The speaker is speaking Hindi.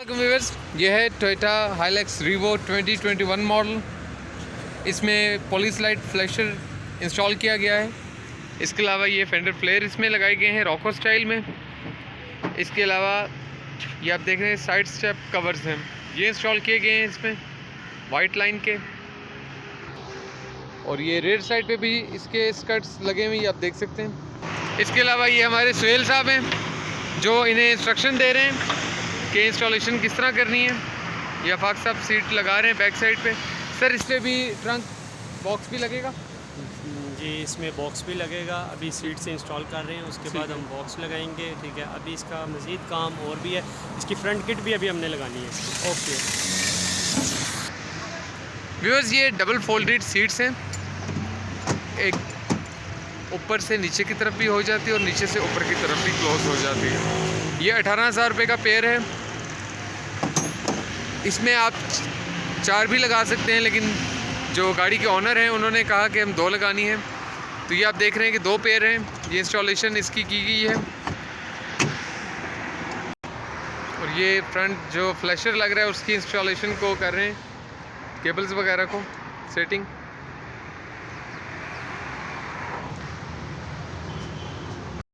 व्यूअर्स, ये है टोयोटा हाइलक्स रीवो 2021 मॉडल। इसमें पॉलिश लाइट फ्लैशर इंस्टॉल किया गया है। इसके अलावा ये फेंडर फ्लेयर इसमें लगाए गए हैं रॉको स्टाइल में। इसके अलावा ये आप देख रहे हैं साइड स्टेप कवर्स हैं, ये इंस्टॉल किए गए हैं इसमें वाइट लाइन के। और ये रेड साइड पे भी इसके स्कर्ट्स लगे हुए, आप देख सकते हैं। इसके अलावा ये हमारे सुहेल साहब हैं जो इन्हें इंस्ट्रक्शन दे रहे हैं कि इंस्टॉलेशन किस तरह करनी है। ये आफाक साहब सीट लगा रहे हैं बैक साइड पे। सर इस पर भी ट्रंक बॉक्स भी लगेगा? जी, इसमें बॉक्स भी लगेगा। अभी सीट से इंस्टॉल कर रहे हैं, उसके बाद हम बॉक्स लगाएंगे। ठीक है, अभी इसका मज़ीद काम और भी है। इसकी फ्रंट किट भी अभी हमने लगानी है। ओके व्यूअर्स, ये डबल फोल्डेड सीट्स हैं, एक ऊपर से नीचे की तरफ भी हो जाती है और नीचे से ऊपर की तरफ भी क्लोज हो जाती है। ये 18,000 रुपये का पेयर है। इसमें आप 4 भी लगा सकते हैं, लेकिन जो गाड़ी के ऑनर हैं उन्होंने कहा कि हम 2 लगानी है। तो ये आप देख रहे हैं कि 2 पेयर हैं। ये इंस्टॉलेशन इसकी की गई है। और ये फ्रंट जो फ्लैशर लग रहा है उसकी इंस्टॉलेशन को कर रहे हैं, केबल्स वगैरह को सेटिंग।